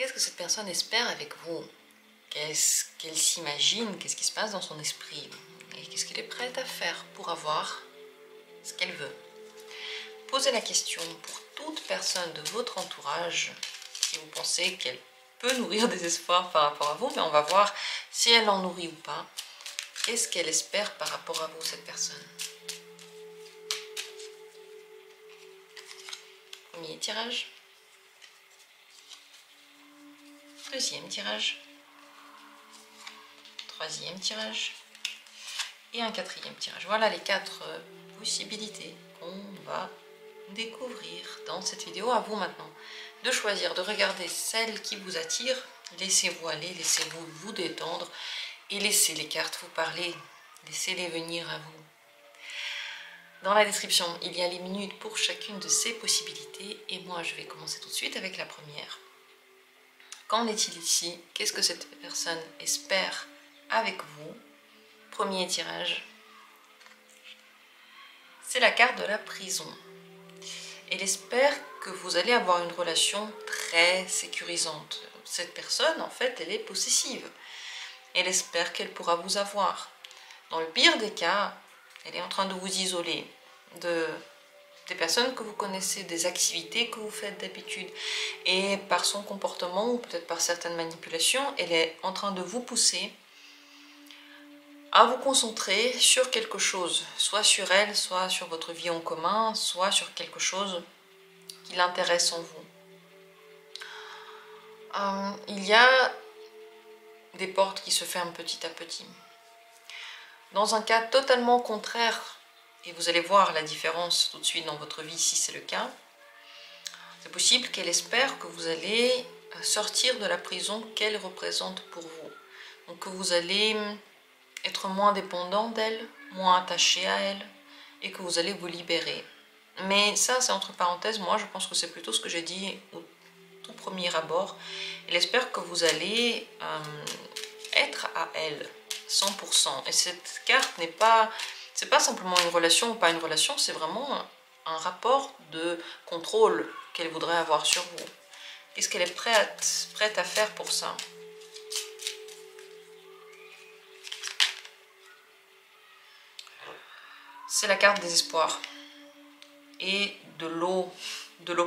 Qu'est-ce que cette personne espère avec vous? Qu'est-ce qu'elle s'imagine? Qu'est-ce qui se passe dans son esprit? Et qu'est-ce qu'elle est prête à faire pour avoir ce qu'elle veut? Posez la question pour toute personne de votre entourage si vous pensez qu'elle peut nourrir des espoirs par rapport à vous, mais on va voir si elle en nourrit ou pas. Qu'est-ce qu'elle espère par rapport à vous, cette personne? Premier tirage. Deuxième tirage. Troisième tirage. Et un quatrième tirage. Voilà les 4 possibilités qu'on va découvrir dans cette vidéo. À vous maintenant de choisir, de regarder celle qui vous attire. Laissez-vous aller, laissez-vous vous détendre et laissez les cartes vous parler. Laissez-les venir à vous. Dans la description, il y a les minutes pour chacune de ces possibilités. Et moi, je vais commencer tout de suite avec la première. Qu'en est-il ici? Qu'est-ce que cette personne espère avec vous? Premier tirage. C'est la carte de la prison. Elle espère que vous allez avoir une relation très sécurisante. Cette personne, en fait, elle est possessive. Elle espère qu'elle pourra vous avoir. Dans le pire des cas, elle est en train de vous isoler des personnes que vous connaissez, des activités que vous faites d'habitude. Et par son comportement, ou peut-être par certaines manipulations, elle est en train de vous pousser à vous concentrer sur quelque chose, soit sur elle, soit sur votre vie en commun, soit sur quelque chose qui l'intéresse en vous. Il y a des portes qui se ferment petit à petit. Dans un cas totalement contraire, et vous allez voir la différence tout de suite dans votre vie si c'est le cas, c'est possible qu'elle espère que vous allez sortir de la prison qu'elle représente pour vous. Donc que vous allez être moins dépendant d'elle, moins attaché à elle, et que vous allez vous libérer. Mais ça, c'est entre parenthèses. Moi, je pense que c'est plutôt ce que j'ai dit au tout premier abord. Elle espère que vous allez être à elle, 100%. Et cette carte n'est pas... C'est pas simplement une relation ou pas une relation, c'est vraiment un rapport de contrôle qu'elle voudrait avoir sur vous. Qu'est-ce qu'elle est prête à faire pour ça? C'est la carte des espoirs et de l'eau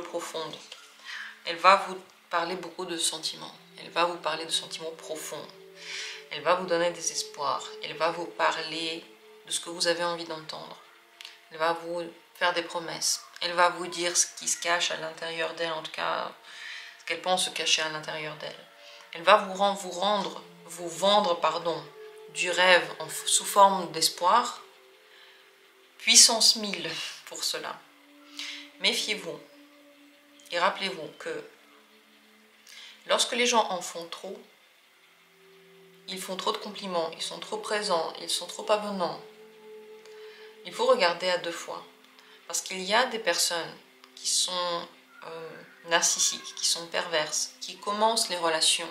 profonde. Elle va vous parler beaucoup de sentiments. Elle va vous parler de sentiments profonds. Elle va vous donner des espoirs. Elle va vous parler de ce que vous avez envie d'entendre. Elle va vous faire des promesses. Elle va vous dire ce qui se cache à l'intérieur d'elle, en tout cas ce qu'elle pense se cacher à l'intérieur d'elle. Elle va vous vendre du rêve sous forme d'espoir. Puissance 1000 pour cela. Méfiez-vous et rappelez-vous que lorsque les gens en font trop, ils font trop de compliments, ils sont trop présents, ils sont trop avenants. Il faut regarder à 2 fois. Parce qu'il y a des personnes qui sont narcissiques, qui sont perverses, qui commencent les relations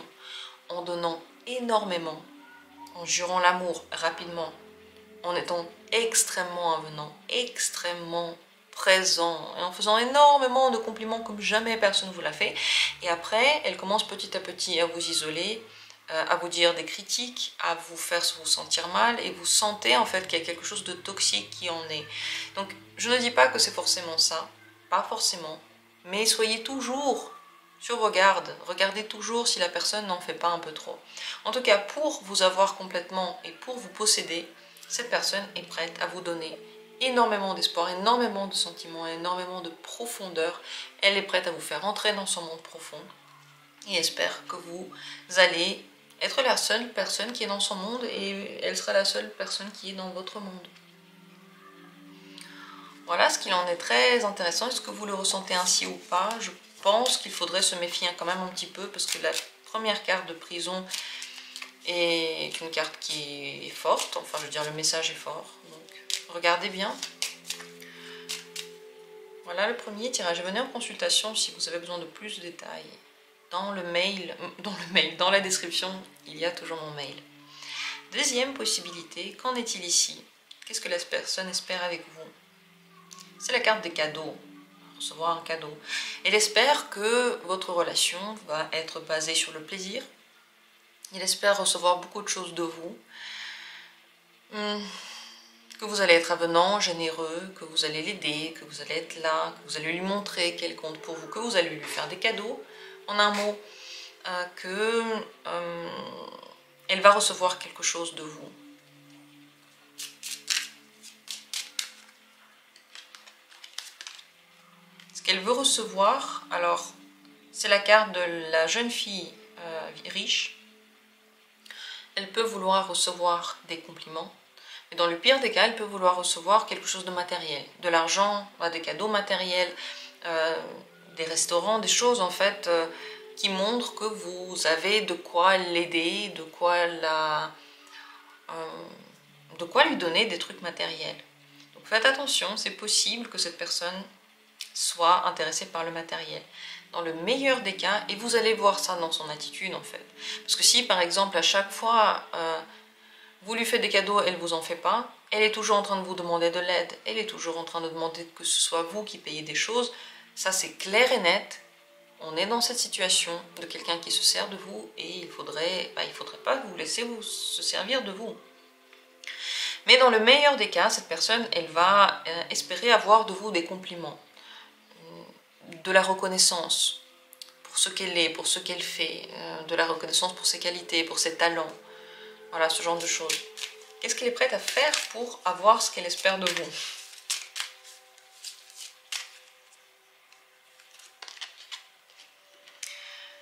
en donnant énormément, en jurant l'amour rapidement, en étant extrêmement avenant, extrêmement présent, et en faisant énormément de compliments comme jamais personne ne vous l'a fait. Et après, elle commence petit à petit à vous isoler, à vous dire des critiques, à vous faire vous sentir mal, et vous sentez en fait qu'il y a quelque chose de toxique qui en est. Donc je ne dis pas que c'est forcément ça, pas forcément, mais soyez toujours sur vos gardes, regardez toujours si la personne n'en fait pas un peu trop. En tout cas, pour vous avoir complètement et pour vous posséder, cette personne est prête à vous donner énormément d'espoir, énormément de sentiments, énormément de profondeur. Elle est prête à vous faire entrer dans son monde profond et espère que vous allez être la seule personne qui est dans son monde et elle sera la seule personne qui est dans votre monde. Voilà ce qu'il en est très intéressant. Est-ce que vous le ressentez ainsi ou pas? Je pense qu'il faudrait se méfier quand même un petit peu parce que la première carte de prison est une carte qui est forte. Enfin, je veux dire, le message est fort. Donc, regardez bien. Voilà le premier tirage. Venez en consultation si vous avez besoin de plus de détails. Dans la description, il y a toujours mon mail. Deuxième possibilité, qu'en est-il ici? Qu'est-ce que la personne espère avec vous? C'est la carte des cadeaux. Alors, recevoir un cadeau. Elle espère que votre relation va être basée sur le plaisir. Elle espère recevoir beaucoup de choses de vous. Que vous allez être avenant, généreux, que vous allez l'aider, que vous allez être là, que vous allez lui montrer qu'elle compte pour vous, que vous allez lui faire des cadeaux. En un mot, elle va recevoir quelque chose de vous. Ce qu'elle veut recevoir, alors, c'est la carte de la jeune fille riche. Elle peut vouloir recevoir des compliments. Et dans le pire des cas, elle peut vouloir recevoir quelque chose de matériel. De l'argent, des cadeaux matériels, des restaurants, des choses en fait qui montrent que vous avez de quoi l'aider, de quoi lui donner des trucs matériels. Donc faites attention, c'est possible que cette personne soit intéressée par le matériel. Dans le meilleur des cas, et vous allez voir ça dans son attitude en fait. Parce que si par exemple à chaque fois vous lui faites des cadeaux, elle ne vous en fait pas, elle est toujours en train de vous demander de l'aide, elle est toujours en train de demander que ce soit vous qui payez des choses, ça c'est clair et net. On est dans cette situation de quelqu'un qui se sert de vous et il faudrait pas vous laisser se servir de vous. Mais dans le meilleur des cas, cette personne, elle va espérer avoir de vous des compliments, de la reconnaissance pour ce qu'elle est, pour ce qu'elle fait, de la reconnaissance pour ses qualités, pour ses talents. Voilà, ce genre de choses. Qu'est-ce qu'elle est prête à faire pour avoir ce qu'elle espère de vous?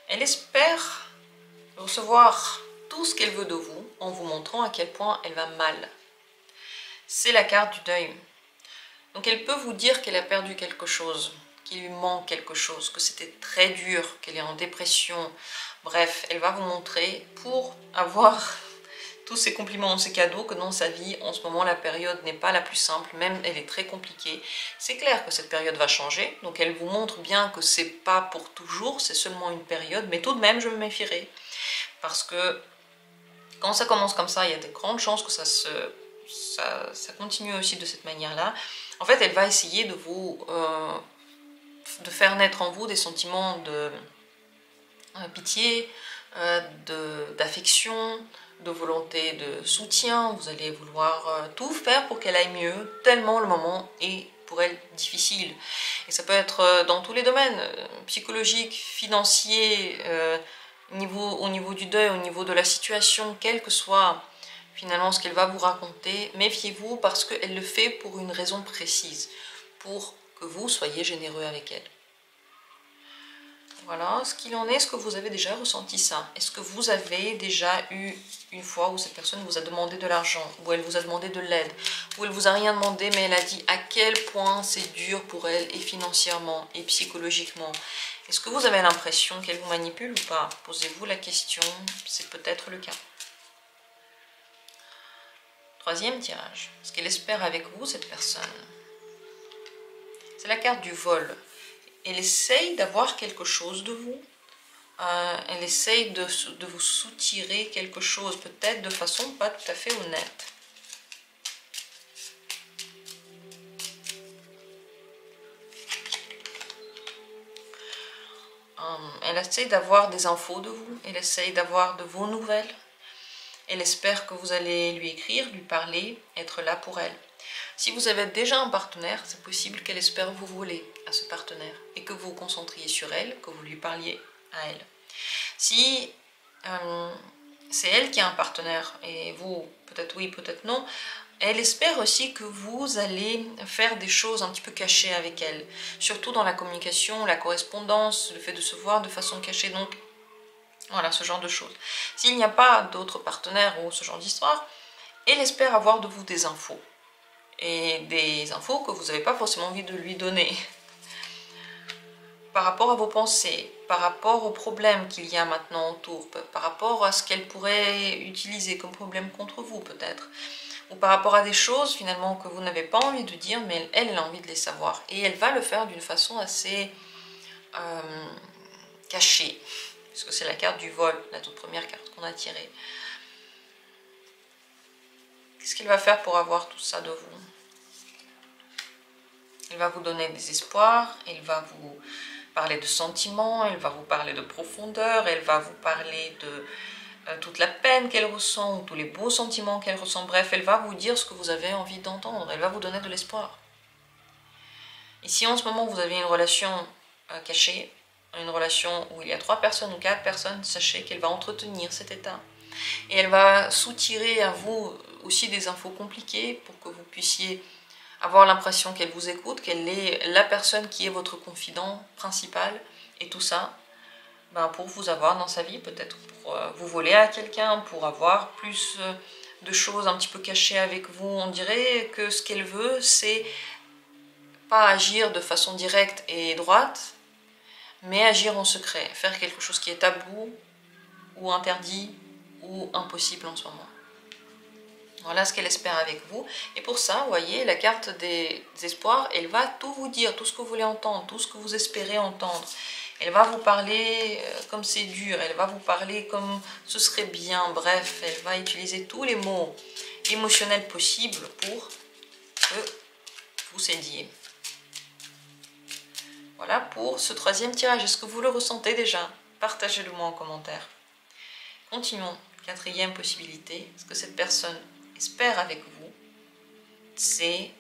Elle espère recevoir tout ce qu'elle veut de vous en vous montrant à quel point elle va mal. C'est la carte du deuil. Donc elle peut vous dire qu'elle a perdu quelque chose, qu'il lui manque quelque chose, que c'était très dur, qu'elle est en dépression. Bref, elle va vous montrer pour avoir tous ces compliments, ces cadeaux, que dans sa vie, en ce moment, la période n'est pas la plus simple, même elle est très compliquée. C'est clair que cette période va changer, donc elle vous montre bien que c'est pas pour toujours, c'est seulement une période, mais tout de même, je me méfierai. Parce que quand ça commence comme ça, il y a de grandes chances que ça continue aussi de cette manière-là. En fait, elle va essayer de de faire naître en vous des sentiments de pitié, d'affection, de volonté de soutien. Vous allez vouloir tout faire pour qu'elle aille mieux, tellement le moment est pour elle difficile. Et ça peut être dans tous les domaines, psychologique, financier, au niveau du deuil, au niveau de la situation, quel que soit finalement ce qu'elle va vous raconter, méfiez-vous parce qu'elle le fait pour une raison précise, pour que vous soyez généreux avec elle. Voilà ce qu'il en est. Est-ce que vous avez déjà ressenti ça? Est-ce que vous avez déjà eu une fois où cette personne vous a demandé de l'argent, où elle vous a demandé de l'aide, où elle vous a rien demandé mais elle a dit à quel point c'est dur pour elle, et financièrement et psychologiquement? Est-ce que vous avez l'impression qu'elle vous manipule ou pas? Posez-vous la question, c'est peut-être le cas. Troisième tirage. Ce qu'elle espère avec vous, cette personne, c'est la carte du vol. Elle essaye d'avoir quelque chose de vous. Elle essaye de vous soutirer quelque chose, peut-être de façon pas tout à fait honnête. Elle essaye d'avoir des infos de vous. Elle essaye d'avoir de vos nouvelles. Elle espère que vous allez lui écrire, lui parler, être là pour elle. Si vous avez déjà un partenaire, c'est possible qu'elle espère vous voler à ce partenaire et que vous vous concentriez sur elle, que vous lui parliez à elle. Si c'est elle qui a un partenaire et vous, peut-être oui, peut-être non, elle espère aussi que vous allez faire des choses un petit peu cachées avec elle, surtout dans la communication, la correspondance, le fait de se voir de façon cachée. Donc voilà, ce genre de choses. S'il n'y a pas d'autres partenaires ou ce genre d'histoire, elle espère avoir de vous des infos. Et des infos que vous n'avez pas forcément envie de lui donner. Par rapport à vos pensées, par rapport aux problèmes qu'il y a maintenant autour, par rapport à ce qu'elle pourrait utiliser comme problème contre vous peut-être. Ou par rapport à des choses finalement que vous n'avez pas envie de dire, mais elle a envie de les savoir. Et elle va le faire d'une façon assez cachée. Parce que c'est la carte du vol, la toute première carte qu'on a tirée. Qu'est-ce qu'elle va faire pour avoir tout ça de vous? Elle va vous donner des espoirs, elle va vous parler de sentiments, elle va vous parler de profondeur, elle va vous parler de toute la peine qu'elle ressent, ou tous les beaux sentiments qu'elle ressent. Bref, elle va vous dire ce que vous avez envie d'entendre, elle va vous donner de l'espoir. Et si en ce moment vous avez une relation cachée, une relation où il y a 3 personnes ou 4 personnes, sachez qu'elle va entretenir cet état. Et elle va soutirer à vous aussi des infos compliquées pour que vous puissiez avoir l'impression qu'elle vous écoute, qu'elle est la personne qui est votre confident principal. Et tout ça, pour vous avoir dans sa vie, peut-être pour vous voler à quelqu'un, pour avoir plus de choses un petit peu cachées avec vous. On dirait que ce qu'elle veut, c'est pas agir de façon directe et droite, mais agir en secret, faire quelque chose qui est tabou, ou interdit, ou impossible en ce moment. Voilà ce qu'elle espère avec vous. Et pour ça, vous voyez, la carte des espoirs, elle va tout vous dire, tout ce que vous voulez entendre, tout ce que vous espérez entendre. Elle va vous parler comme c'est dur, elle va vous parler comme ce serait bien, bref, elle va utiliser tous les mots émotionnels possibles pour que vous cédiez. Voilà pour ce 3e tirage. Est-ce que vous le ressentez déjà? Partagez-le moi en commentaire. Continuons. 4e possibilité. Ce que cette personne espère avec vous, c'est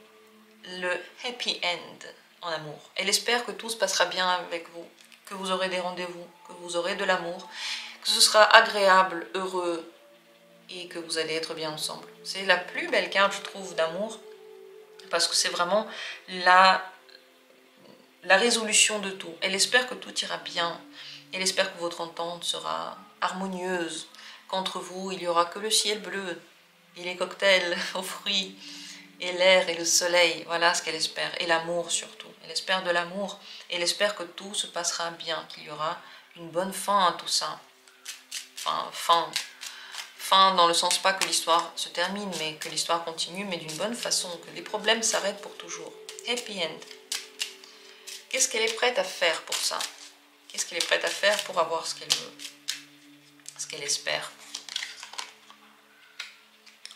le happy end en amour. Elle espère que tout se passera bien avec vous, que vous aurez des rendez-vous, que vous aurez de l'amour, que ce sera agréable, heureux et que vous allez être bien ensemble. C'est la plus belle carte, je trouve, d'amour, parce que c'est vraiment la résolution de tout. Elle espère que tout ira bien. Elle espère que votre entente sera harmonieuse, qu'entre vous, il n'y aura que le ciel bleu et les cocktails aux fruits et l'air et le soleil. Voilà ce qu'elle espère. Et l'amour surtout. Elle espère de l'amour. Elle espère que tout se passera bien, qu'il y aura une bonne fin à tout ça. Enfin, fin dans le sens pas que l'histoire se termine, mais que l'histoire continue, mais d'une bonne façon, que les problèmes s'arrêtent pour toujours. Happy end. Qu'est-ce qu'elle est prête à faire pour ça? Qu'est-ce qu'elle est prête à faire pour avoir ce qu'elle veut? Ce qu'elle espère?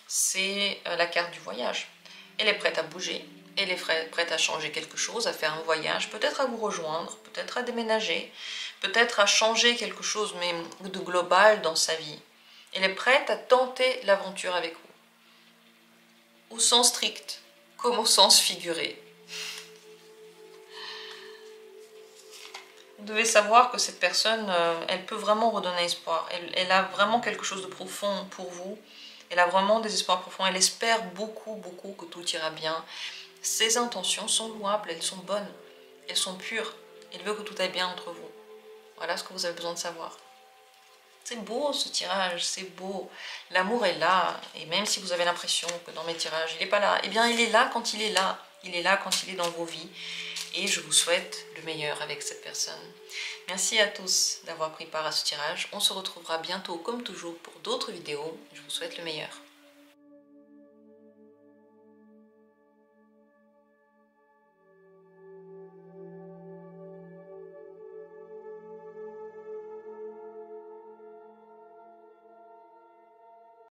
C'est la carte du voyage. Elle est prête à bouger, elle est prête à changer quelque chose, à faire un voyage, peut-être à vous rejoindre, peut-être à déménager, peut-être à changer quelque chose, mais de global dans sa vie. Elle est prête à tenter l'aventure avec vous. Au sens strict, comme au sens figuré. Vous devez savoir que cette personne, elle peut vraiment redonner espoir. Elle a vraiment quelque chose de profond pour vous. Elle a vraiment des espoirs profonds. Elle espère beaucoup, beaucoup que tout ira bien. Ses intentions sont louables, elles sont bonnes, elles sont pures. Elle veut que tout aille bien entre vous. Voilà ce que vous avez besoin de savoir. C'est beau ce tirage, c'est beau. L'amour est là. Et même si vous avez l'impression que dans mes tirages, il n'est pas là, eh bien il est là quand il est là. Il est là quand il est dans vos vies. Et je vous souhaite le meilleur avec cette personne. Merci à tous d'avoir pris part à ce tirage. On se retrouvera bientôt comme toujours pour d'autres vidéos. Je vous souhaite le meilleur.